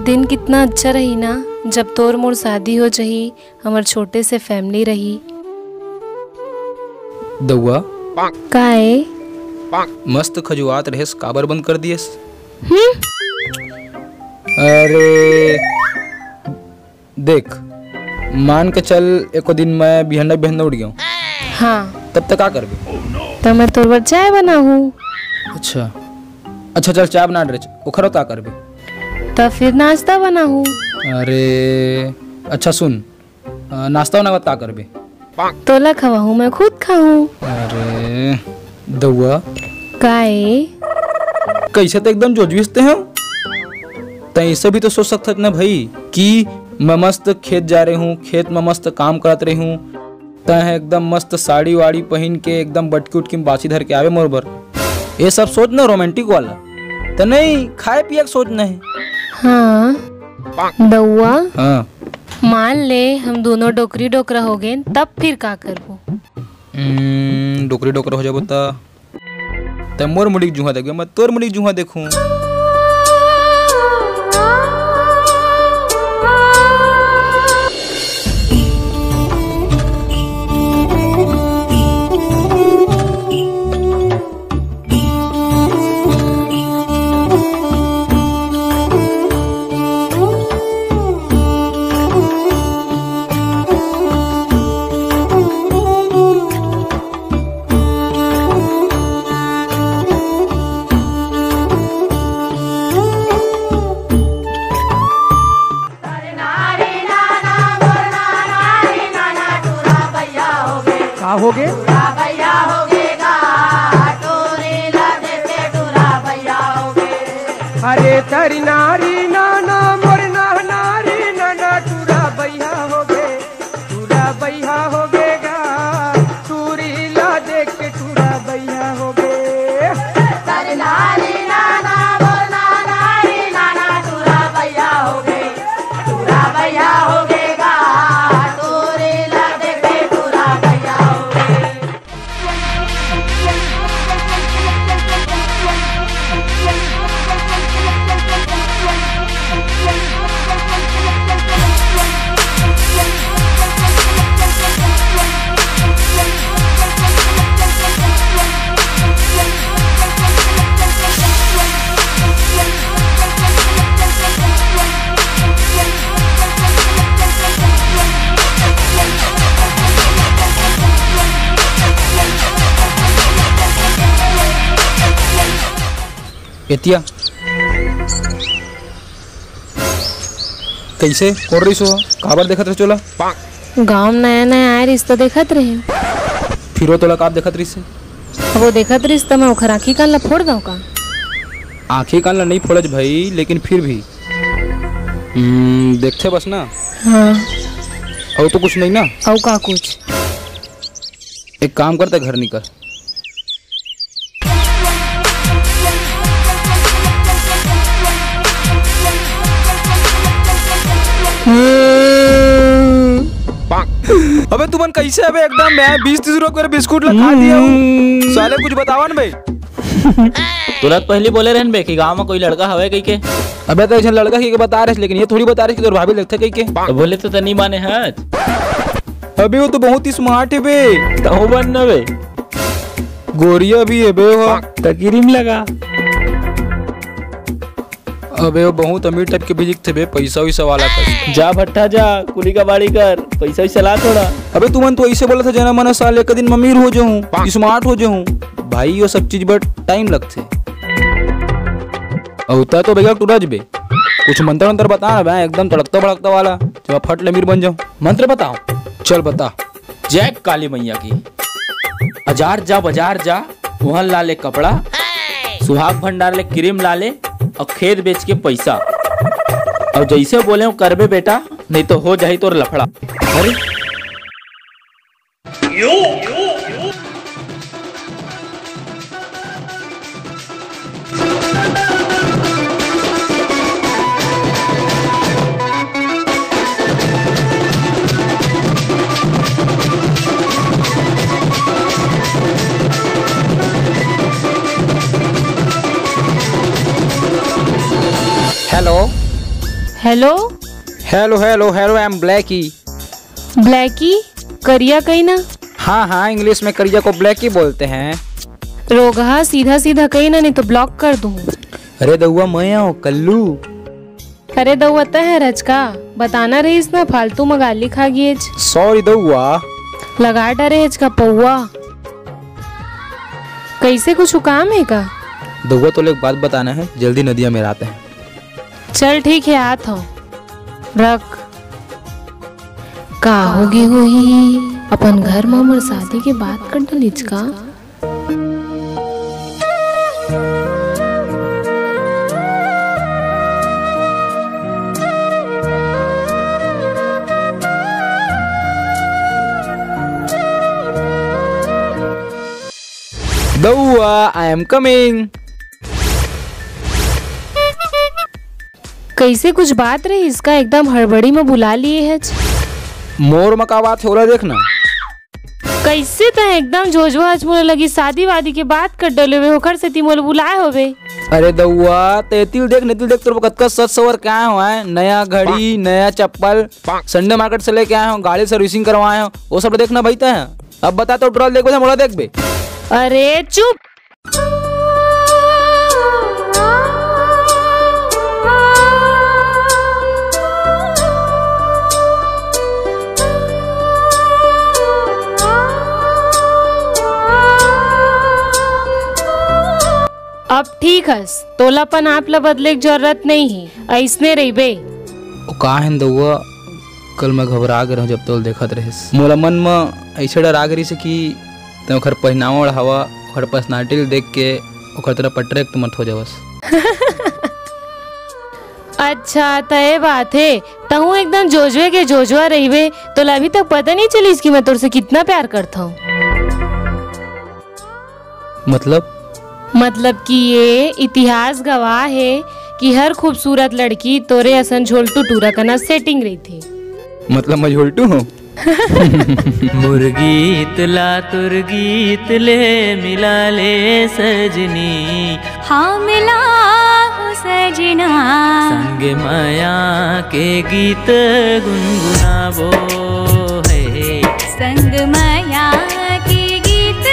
दिन कितना अच्छा रही ना जब तोर मोर शादी हो जही, हमर छोटे से फैमिली रही। दउआ काहे? मस्त खजुआत रहेस, काबर बंद कर दियस? अरे देख, मान के चल एको दिन मैं बिहन्ना बिहन्ना उठ गया, हाँ तब तक क्या करबे? तो मैं तोर बर चाय बनाहूँ। अच्छा अच्छा चल चाय बना रहे, ओखरो क्या करबे? तो फिर नाश्ता बनाहूँ। अरे अच्छा सुन, नाश्ता होने के बाद क्या करबे? तोला खवाहूँ मैं खुद खाऊँ। अरे दउआ काहे? कैसे तो एकदम जोजविसते हैं, तैसे भी तो सोच सकता ना भाई कि मैं मस्त खेत जा रही हूँ, खेत में मस्त काम करत रही हूँ, तय एकदम मस्त साड़ी वाड़ी पहन के एकदम बटकी उटकी में बासी धर के आवे मोर बर। ये सब सोच ना रोमांटिक वाला, तो नहीं खाए पिए के सोचना है। हाँ दउआ, हाँ मान ले हम दोनों डोकरी डोकरा हो गए, तब फिर का करबो? डोकरी डोकरा हो जाबो त मोर मुड़ी जुहा देखबे, मैं तोर मुड़ी जुहा देखूं। हो गए अरे तरी नारी नाना मोर नारी नाना टूरा भैया हो गए, टूरा भैया हो गएगा, टूरी ला देख के टूरा भैया हो गए। तरी नारी नाना मोर नारी नाना टूरा भैया हो गए, टूरा भैया हो गएगा, टूरी ला देख के टूरा भैया हो गए। एतिया कैसे कर रही सो, काबर देखत रह चोला? गाँव में नया नया आए रिश्ता देखत रहे, फिर तोला काब देखत रही से? वो देखत रिश्ता मैं ओखर आँखी कान ला फोड़ दऊँ का? आँखें कान ला नहीं फोड़ज भाई, लेकिन फिर भी देखते बस ना। हाँ और तो कुछ नहीं ना? और का कुछ? एक काम करते, घर निकल। अबे तुमन कैसे अबे एकदम मैं 20-30 रुपए का बिस्कुट खा दिया हूँ साले, कुछ बतावा न भाई। तुरंत पहले बोले रहन बे कि गांव में कोई लड़का हवे कई के। अबे तो ऐसा लड़का की बता रहे, लेकिन ये थोड़ी बता रहे कि तोर भाभी लगता कई के। तो बोले तो तनी माने हैं। अबे वो तो बहुत ही स्मार्ट है बे, तो बन न बे, गोरिया भी है बे, वो तकीरीम लगा। अबे वो बहुत अमीर टाइप के भी थे बे, पैसा वैसा वाला कर। जा भट्टा जा, कुली का बाड़ी कर, पैसा वैसा ला थोड़ा। अबे तुमन तो ऐसे बोला था जना मना साल एक दिन अमीर हो जाऊं, स्मार्ट हो जाऊं भाई, ये सब चीज बट टाइम लगते। औता तो बेगा टूरज बे, कुछ मंत्र मंत्र बता ना भाई, एकदम तड़कता भड़कता वाला, जब फट ले अमीर बन जाऊं। मंत्र बताओ? चल बता। जय काली मैया की। हजार जा बाजार जा, वहाँ ला ले कपड़ा, सुहाग भंडार ले क्रीम ला ले, और खेत बेच के पैसा। और जैसे बोले हो करबे बेटा, नहीं तो हो जाही तोर लफड़ा। अरे hello hello hello hello, I am Blackie. Blackie? करिया कहीं ना? हाँ हाँ, इंग्लिश में करिया को ब्लैकी बोलते हैं। रोगहा सीधा सीधा कहीं ना, नहीं तो ब्लॉक कर दूँ। अरे दउआ मैं हूँ कल्लू। अरे दौता है रचका, बताना रहीस ना, फालतू में गाली खा गई। सॉरी दउआ। लगा डरे का पौआ। कैसे कुछ काम है का? दउआ तो एक बात बताना है, जल्दी नदिया में आते हैं। चल ठीक है, आत हो। रख। का होगी हुई अपन घर में हमर शादी के बात कर डलिच का? दउआ आई एम कमिंग। कैसे कुछ बात रही इसका, एकदम हड़बड़ी में बुला लिए है। मोर मका बात हो रहा देखना। कैसे तो एकदम जोजवा मोल लगी, शादी वादी के बात कर डले हुए होकर से तिमोल बुलाए होवे। अरे दउआ तेतिल देख नेतिल देख, तेरे कतका सच सवर क्या है, नया घड़ी नया चप्पल संडे मार्केट से लेके आए हो, गाड़ी सर्विसिंग करवाए हो, वो सब देखना भाई है। अब बता तो ट्रॉल देख मोड़ा देख बे। अरे चुप। अब ठीक है, तोलापन आप ला बदले की जरूरत नहीं है, ऐसने रही बे। का है दउआ, कल मैं घबरा गया जब तोल देखत रहिस। मोला मन में ऐसे डरा गई से कि ओखर पहनावा ओढ़ावा, ओखर पर्सनालिटी देख के ओखर तरफ अट्रैक्ट मत हो जावस। अच्छा तय बात है, तहु एकदम जोजवे के जोजवा रहीबे, तो अभी तक पता नहीं चली इसकी मैं तुझसे कितना प्यार करता हूँ। मतलब कि ये इतिहास गवाह है कि हर खूबसूरत लड़की तोरे असन झोलटू टूरा करना सेटिंग रही थी। मतलब मैं झोलटू हूँ? मुर्गीत ला तुर्गीत ले मिला ले सजनी, हाँ मिला हो सजना, संग माया के गीत गुनगुनाबो है, संग माया के गीत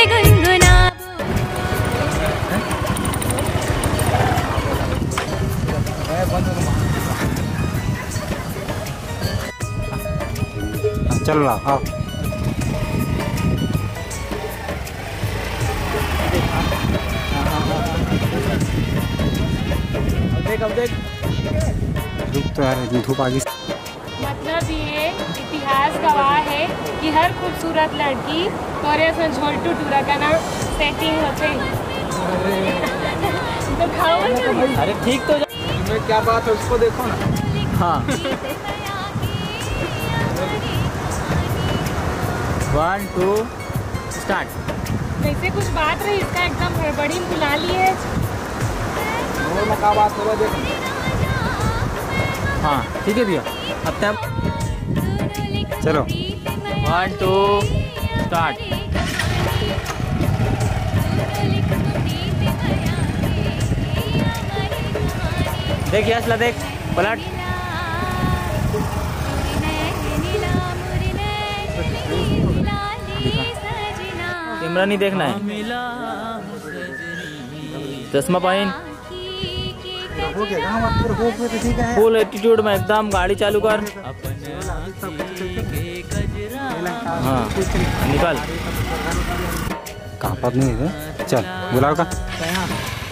गुनगुनाबो। चल रहा हाँ। अब देख धूप तो यार धूप आ गई। मतलब ये इतिहास गवाह है कि हर खूबसूरत लड़की तोरे असन झोलटू टूरा करना सेटिंग होते। तो खाओ ना। अरे ठीक तो तुम्हें क्या बात है उसको देखो ना। हाँ 1 2 स्टार्ट। कैसे कुछ बात रही इसका, एकदम हड़बड़ी में बुला ली है। मोर में क्या बात होगा देखो। हाँ ठीक है भैया, अब तक चलो 1 2 स्टार्ट। देख यश ला देख, पलट। कैमरा नहीं देखना है, चश्मा पहन, फुल एटीट्यूड में एकदम गाड़ी चालू कर। हाँ निकल। कहाँ पर नहीं है, चल बुलाओ का।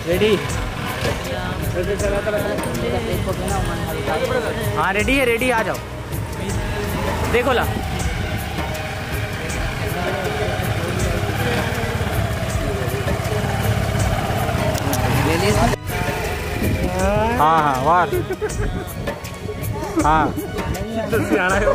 रेडी? हाँ रेडी है, रेडी आ जाओ। देखो ला हाँ हाँ वाह हाँ सियाना है।